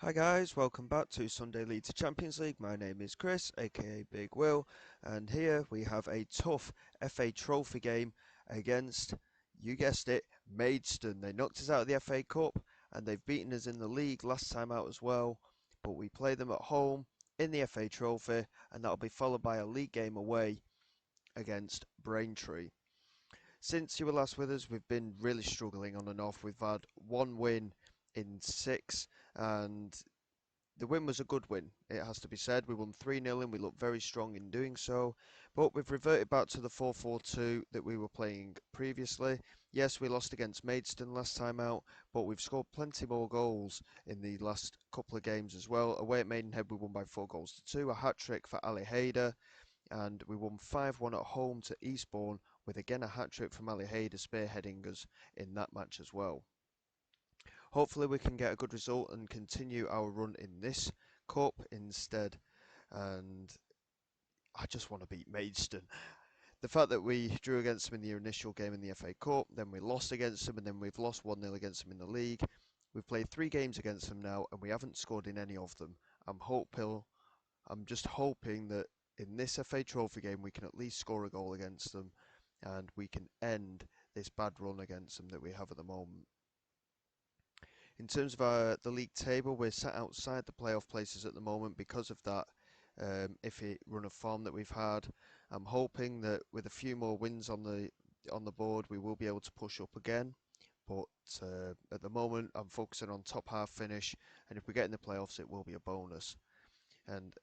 Hi guys, welcome back to Sunday Lead to Champions League. My name is Chris, aka Big Will, and here we have a tough FA Trophy game against, you guessed it, Maidstone. They knocked us out of the FA Cup and they've beaten us in the league last time out as well. But we play them at home in the FA Trophy, and that'll be followed by a league game away against Braintree. Since you were last with us, we've been really struggling on and off. We've had one win in six, and the win was a good win, it has to be said. We won 3-0 and we looked very strong in doing so. But we've reverted back to the 4-4-2 that we were playing previously. Yes, we lost against Maidstone last time out, but we've scored plenty more goals in the last couple of games as well. Away at Maidenhead, we won by 4-2, a hat-trick for Ali Hayder, and we won 5-1 at home to Eastbourne, with again a hat-trick from Ali Hayder spearheading us in that match as well. Hopefully we can get a good result and continue our run in this cup instead. And I just want to beat Maidstone. The fact that we drew against them in the initial game in the FA Cup, then we lost against them, and then we've lost 1-0 against them in the league. We've played 3 games against them now, and we haven't scored in any of them. I'm just hoping that in this FA Trophy game we can at least score a goal against them, and we can end this bad run against them that we have at the moment. In terms of the league table, we're sat outside the playoff places at the moment because of that iffy run of form that we've had. I'm hoping that with a few more wins on the board, we will be able to push up again. But at the moment, I'm focusing on top half finish, and if we get in the playoffs, it will be a bonus. And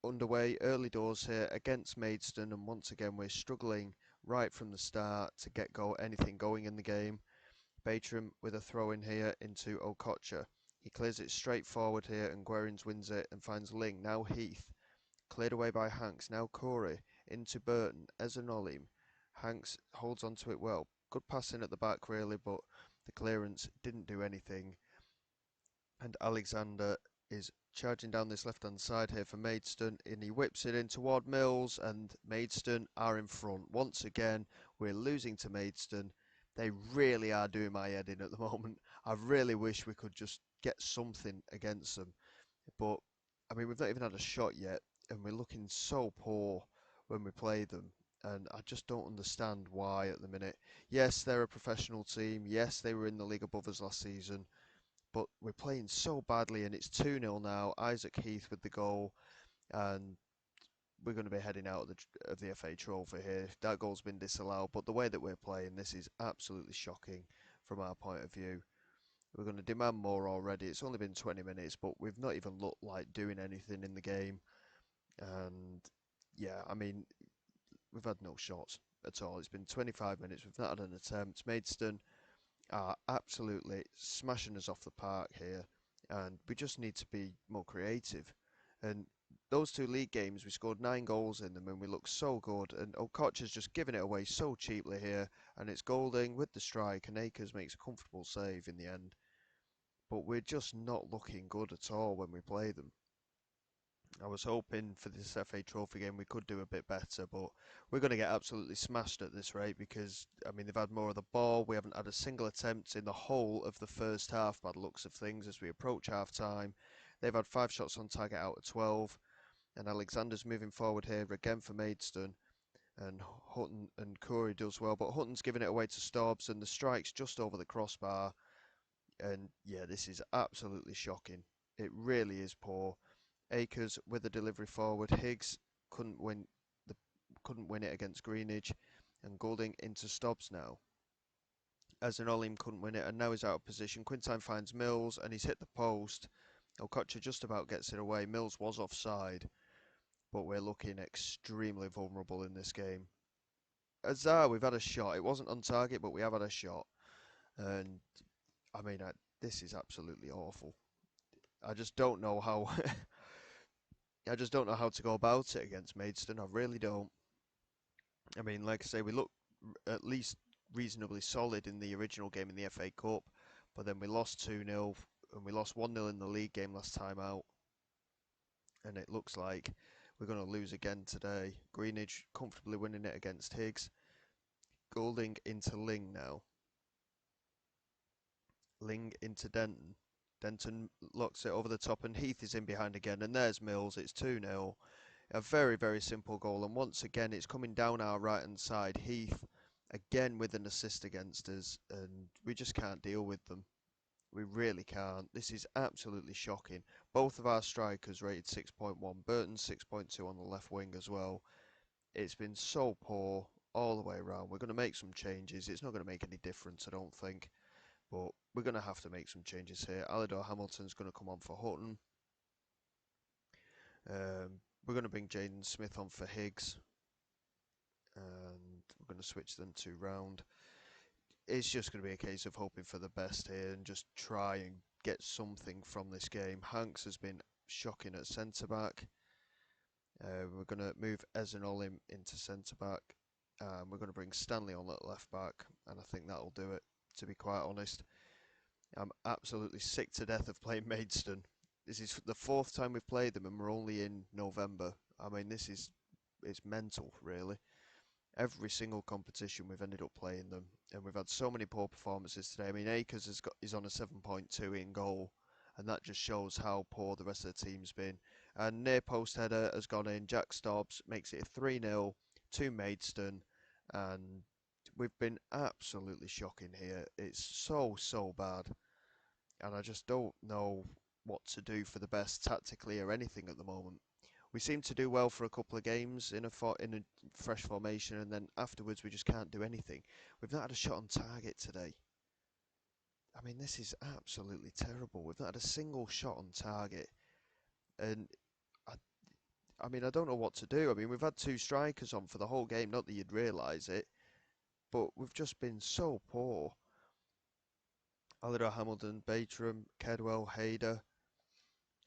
underway early doors here against Maidstone, and once again we're struggling right from the start to get anything going in the game. Batram with a throw in here into Okocha. He clears it straight forward here and Guerins wins it and finds Ling. Now Heath. Cleared away by Hanks. Now Corey. Into Burton. Ezanolim. Hanks holds onto it well. Good passing at the back really, but the clearance didn't do anything. And Alexander is charging down this left hand side here for Maidstone, and he whips it in toward Mills, and Maidstone are in front. Once again, we're losing to Maidstone. They really are doing my head in at the moment. I really wish we could just get something against them. But, I mean, we've not even had a shot yet, and we're looking so poor when we play them. And I just don't understand why at the minute. Yes, they're a professional team. Yes, they were in the league above us last season. But we're playing so badly, and it's 2-0 now. Isaac Heath with the goal, and we're going to be heading out of the FA Trophy here. That goal's been disallowed, but the way that we're playing, this is absolutely shocking from our point of view. We're going to demand more already. It's only been 20 minutes, but we've not even looked like doing anything in the game. And yeah, I mean, we've had no shots at all. It's been 25 minutes. We've not had an attempt. Maidstone are absolutely smashing us off the park here, and we just need to be more creative. And those 2 league games, we scored 9 goals in them, and we look so good. And Okocha's just given it away so cheaply here, and it's Golding with the strike, and Akers makes a comfortable save in the end. But we're just not looking good at all when we play them. I was hoping for this FA Trophy game we could do a bit better, but we're going to get absolutely smashed at this rate because, I mean, they've had more of the ball. We haven't had a single attempt in the whole of the first half by the looks of things as we approach half time. They've had 5 shots on target out of 12, and Alexander's moving forward here again for Maidstone. And Hutton and Corey does well, but Hutton's giving it away to Stobbs, and the strike's just over the crossbar. And yeah, this is absolutely shocking. It really is poor. Akers with the delivery forward. Higgs couldn't win the couldn't win it against Greenwich, and Golding into Stobbs now. As an Olim couldn't win it, and now he's out of position. Quintine finds Mills, and he's hit the post. Okocha just about gets it away. Mills was offside, but we're looking extremely vulnerable in this game. Azar, we've had a shot. It wasn't on target, but we have had a shot. And I mean, this is absolutely awful. I just don't know how. I just don't know how to go about it against Maidstone. I really don't. I mean, like I say, we looked at least reasonably solid in the original game in the FA Cup, but then we lost 2-0 and we lost 1-0 in the league game last time out. And it looks like we're going to lose again today. Greenwich comfortably winning it against Higgs. Golding into Ling now. Ling into Denton. Denton locks it over the top, and Heath is in behind again, and there's Mills. It's 2-0. A very, very simple goal, and once again it's coming down our right hand side. Heath again with an assist against us, and we just can't deal with them. We really can't. This is absolutely shocking. Both of our strikers rated 6.1. Burton 6.2 on the left wing as well. It's been so poor all the way around. We're going to make some changes. It's not going to make any difference, I don't think. But we're going to have to make some changes here. Alidor Hamilton's going to come on for Hutton. We're going to bring Jaden Smith on for Higgs. And we're going to switch them two round. It's just going to be a case of hoping for the best here and just try and get something from this game. Hanks has been shocking at centre-back. We're going to move Ezenol into centre-back. We're going to bring Stanley on at left-back, and I think that'll do it, to be quite honest. I'm absolutely sick to death of playing Maidstone. This is the fourth time we've played them, and we're only in November. I mean, it's mental, really. Every single competition we've ended up playing them, and we've had so many poor performances today. I mean, Akers is on a 7.2 in goal, and that just shows how poor the rest of the team's been. And near post header has gone in. Jack Stobbs makes it a 3-0 to Maidstone, and we've been absolutely shocking here. It's so bad, and I just don't know what to do for the best tactically or anything at the moment. We seem to do well for a couple of games in a fresh formation, and then afterwards we just can't do anything. We've not had a shot on target today. I mean, this is absolutely terrible. We've not had a single shot on target, and I mean, I don't know what to do. I mean, we've had two strikers on for the whole game. Not that you'd realise it, but we've just been so poor. Alidor Hamilton, Batram, Kedwell, Hayder.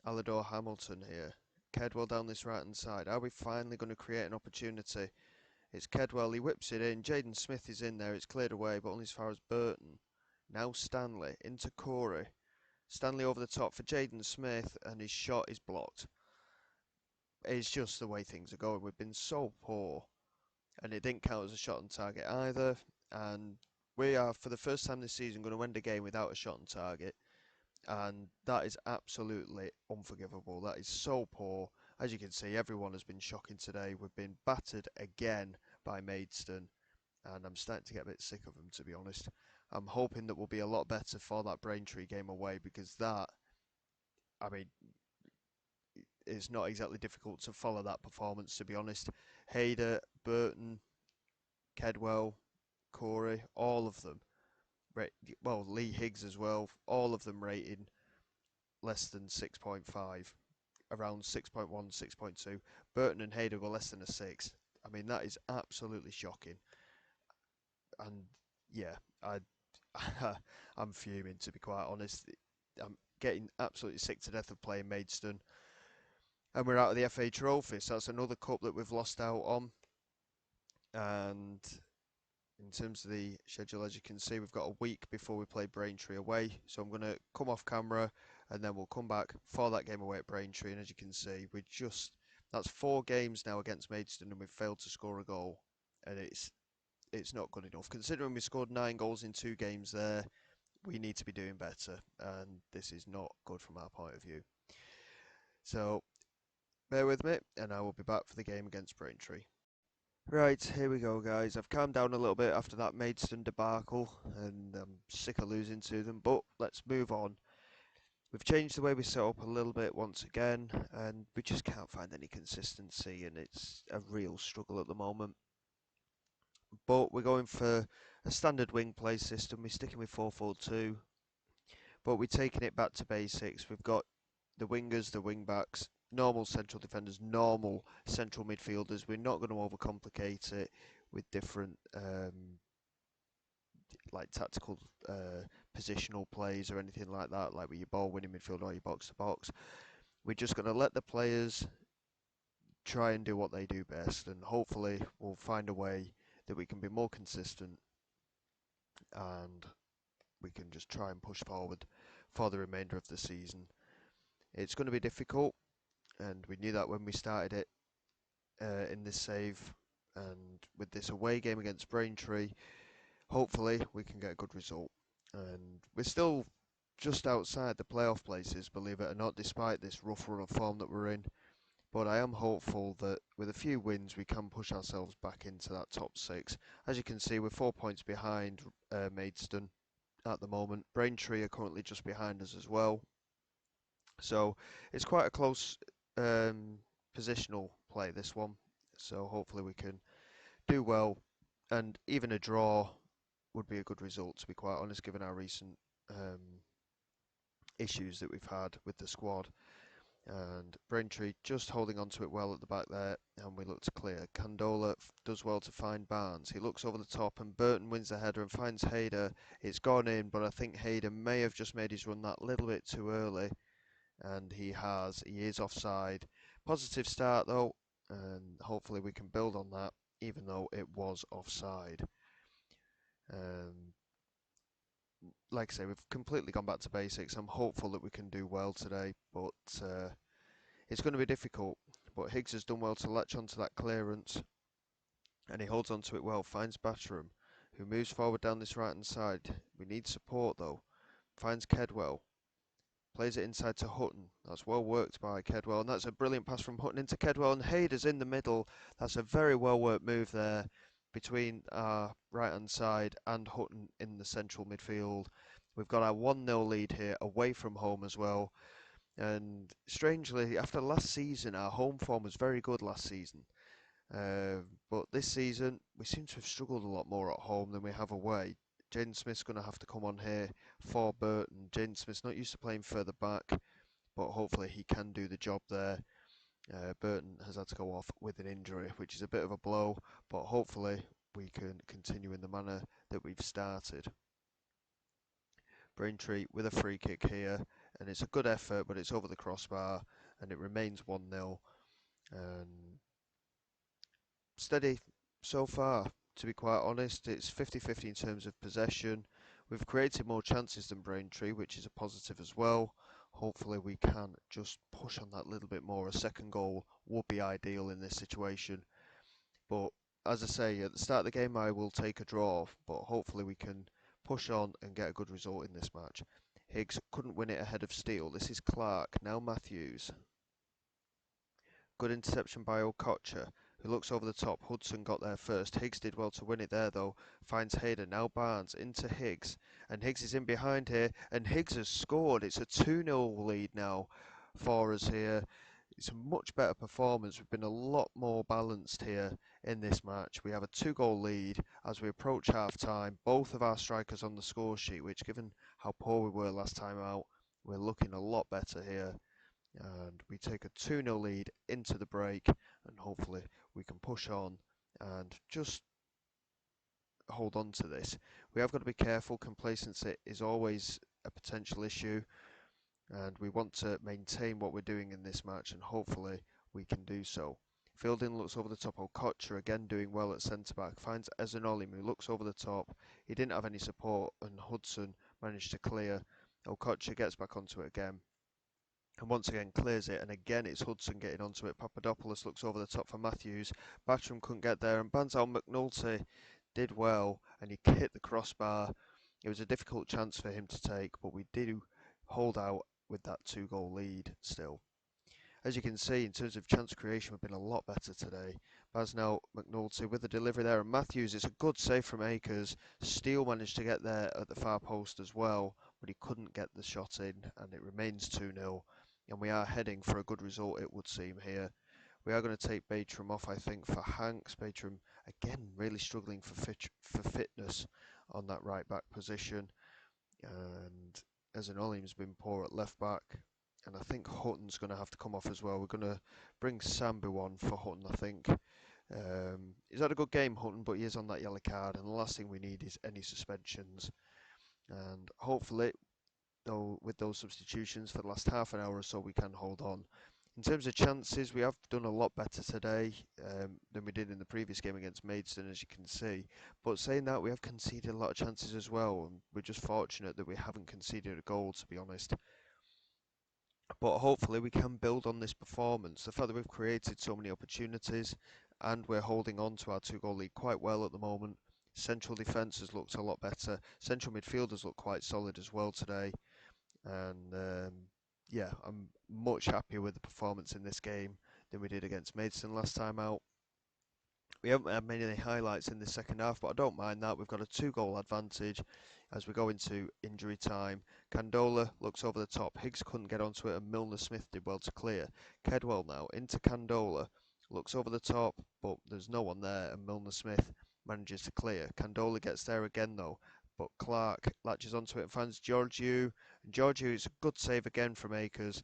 Alidor Hamilton here. Kedwell down this right hand side. Are we finally going to create an opportunity? It's Kedwell, he whips it in. Jaden Smith is in there, it's cleared away, but only as far as Burton. Now Stanley into Corey. Stanley over the top for Jaden Smith, and his shot is blocked. It's just the way things are going. We've been so poor, and it didn't count as a shot on target either. And we are, for the first time this season, going to end a game without a shot on target. And that is absolutely unforgivable. That is so poor. As you can see, everyone has been shocking today. We've been battered again by Maidstone, and I'm starting to get a bit sick of them, to be honest. I'm hoping that we'll be a lot better for that Braintree game away, because that, I mean, it's not exactly difficult to follow that performance, to be honest. Hayder, Burton, Kedwell, Corey, all of them, well, Lee Higgs as well, all of them rating less than 6.5, around 6.1, 6.2. Burton and Hayder were less than a 6. I mean, that is absolutely shocking. And yeah, I'm fuming, to be quite honest. I'm getting absolutely sick to death of playing Maidstone. And we're out of the FA Trophy, so that's another cup that we've lost out on. And in terms of the schedule, as you can see, we've got a week before we play Braintree away. So I'm going to come off camera, and then we'll come back for that game away at Braintree. And as you can see, that's 4 games now against Maidstone, and we've failed to score a goal. And it's not good enough. Considering we scored 9 goals in 2 games there, we need to be doing better. And this is not good from our point of view. So bear with me, and I will be back for the game against Braintree. Right, here we go, guys. I've calmed down a little bit after that Maidstone debacle, and I'm sick of losing to them, but let's move on. We've changed the way we set up a little bit once again, and we just can't find any consistency, and it's a real struggle at the moment. But we're going for a standard wing play system. We're sticking with 4-4-2, but we're taking it back to basics. We've got the wingers, the wing backs, normal central defenders, normal central midfielders. We're not going to overcomplicate it with different like tactical positional plays or anything like that, like with your ball winning midfield or your box to box. We're just going to let the players try and do what they do best, and hopefully we'll find a way that we can be more consistent, and we can just try and push forward for the remainder of the season. It's going to be difficult, and we knew that when we started it in this save, and with this away game against Braintree, hopefully we can get a good result. And we're still just outside the playoff places, believe it or not, despite this rough run of form that we're in. But I am hopeful that with a few wins we can push ourselves back into that top six. As you can see, we're 4 points behind Maidstone at the moment. Braintree are currently just behind us as well. So it's quite a close positional play, this one. So hopefully we can do well, and even a draw would be a good result, to be quite honest, given our recent issues that we've had with the squad. And Braintree just holding on to it well at the back there, and we look to clear. Candola does well to find Barnes. He looks over the top, and Burton wins the header and finds Hayder. It's gone in, but I think Hayder may have just made his run that little bit too early, and he has. He is offside. Positive start though, and hopefully we can build on that, even though it was offside. Like I say, we've completely gone back to basics. I'm hopeful that we can do well today, but it's going to be difficult. But Higgs has done well to latch onto that clearance, and he holds onto it well. Finds Batterum, who moves forward down this right hand side. We need support though. Finds Kedwell. Plays it inside to Hutton. That's well worked by Kedwell, and that's a brilliant pass from Hutton into Kedwell, and Hayder's in the middle. That's a very well worked move there between our right hand side and Hutton in the central midfield. We've got our 1-0 lead here, away from home as well. And strangely, after last season, our home form was very good last season. But this season, we seem to have struggled a lot more at home than we have away. Jaden Smith's going to have to come on here for Burton. Jaden Smith's not used to playing further back, but hopefully he can do the job there. Burton has had to go off with an injury, which is a bit of a blow, but hopefully we can continue in the manner that we've started. Braintree with a free kick here, and it's a good effort, but it's over the crossbar, and it remains 1-0. And steady so far, to be quite honest. It's 50-50 in terms of possession. We've created more chances than Braintree, which is a positive as well. Hopefully we can just push on that little bit more. A second goal would be ideal in this situation. But as I say, at the start of the game I will take a draw, but hopefully we can push on and get a good result in this match. Higgs couldn't win it ahead of Steele. This is Clark, now Matthews. Good interception by Okocha, who looks over the top. Hudson got there first. Higgs did well to win it there though. Finds Hayden. Now Barnes into Higgs. And Higgs is in behind here. And Higgs has scored. It's a 2-0 lead now for us here. It's a much better performance. We've been a lot more balanced here in this match. We have a 2-goal lead as we approach half time. Both of our strikers on the score sheet, which given how poor we were last time out, we're looking a lot better here. And we take a 2-0 lead into the break, and hopefully we can push on and just hold on to this. We have got to be careful. Complacency is always a potential issue, and we want to maintain what we're doing in this match, and hopefully we can do so. Fielding looks over the top. Okocha again doing well at centre back. Finds Ezanolim, who looks over the top. He didn't have any support, and Hudson managed to clear. Okocha gets back onto it again, and once again clears it, and again it's Hudson getting onto it. Papadopoulos looks over the top for Matthews. Batterum couldn't get there, and Banzal McNulty did well, and he hit the crossbar. It was a difficult chance for him to take, but we do hold out with that 2-goal lead still. As you can see, in terms of chance creation, we've been a lot better today. Basnell McNulty with the delivery there, and Matthews, it's a good save from Akers. Steele managed to get there at the far post as well, but he couldn't get the shot in, and it remains 2-0. And we are heading for a good result, it would seem here. We are going to take Batram off, I think, for Hanks. Batram, again, really struggling for fitness on that right-back position. And Ezanolim's been poor at left-back. And I think Hutton's going to have to come off as well. We're going to bring Sambu on for Hutton, I think. He's had a good game, Hutton, but he is on that yellow card. And the last thing we need is any suspensions. And hopefully, though, with those substitutions for the last half an hour or so, we can hold on. In terms of chances, we have done a lot better today than we did in the previous game against Maidstone, as you can see. But saying that, we have conceded a lot of chances as well. And we're just fortunate that we haven't conceded a goal, to be honest. But hopefully we can build on this performance. The fact that we've created so many opportunities and we're holding on to our 2-goal lead quite well at the moment. Central defence has looked a lot better. Central midfielders look quite solid as well today. and yeah, I'm much happier with the performance in this game than we did against Maidstone last time out. We haven't had many highlights in the second half, but I don't mind that. We've got a 2-goal advantage as we go into injury time. Candola looks over the top. Higgs couldn't get onto it, and Milner Smith did well to clear. Kedwell now into Candola, looks over the top, but there's no one there, and Milner Smith manages to clear. Candola gets there again though, but Clark latches onto it and finds Georgiou. And Georgiou's a good save again from Akers,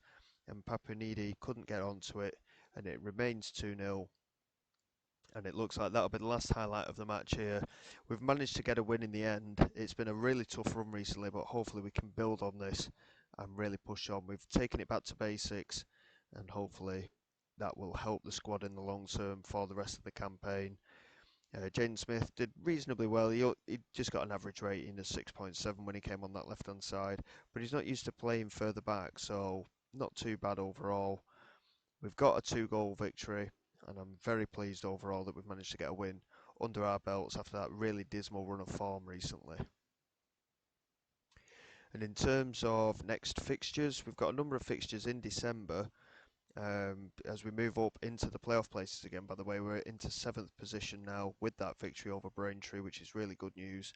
and Papunidi couldn't get onto it, and it remains 2-0. And it looks like that'll be the last highlight of the match here. We've managed to get a win in the end. It's been a really tough run recently, but hopefully we can build on this and really push on. We've taken it back to basics, and hopefully that will help the squad in the long term for the rest of the campaign. Jaden Smith did reasonably well. He just got an average rating of 6.7 when he came on that left-hand side, but he's not used to playing further back, so not too bad overall. We've got a 2-goal victory, and I'm very pleased overall that we've managed to get a win under our belts after that really dismal run of form recently. And in terms of next fixtures, we've got a number of fixtures in December as we move up into the playoff places again. By the way, we're into 7th position now with that victory over Braintree, which is really good news.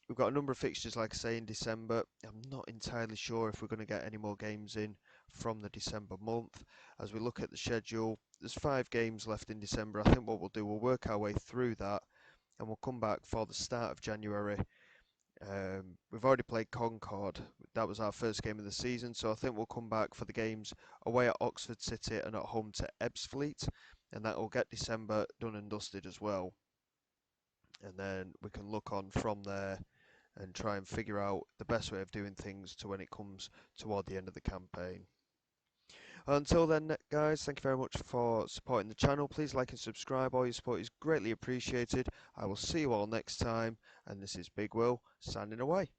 We've got a number of fixtures, like I say, in December. I'm not entirely sure if we're going to get any more games in from the December month. As we look at the schedule, there's 5 games left in December. I think what we'll do, we'll work our way through that, and we'll come back for the start of January. We've already played Concord. That was our first game of the season, so I think we'll come back for the games away at Oxford City and at home to Ebbsfleet, and that will get December done and dusted as well. And then we can look on from there and try and figure out the best way of doing things to when it comes toward the end of the campaign. Until then, guys, thank you very much for supporting the channel. Please like and subscribe. All your support is greatly appreciated. I will see you all next time, and this is Big Will signing away.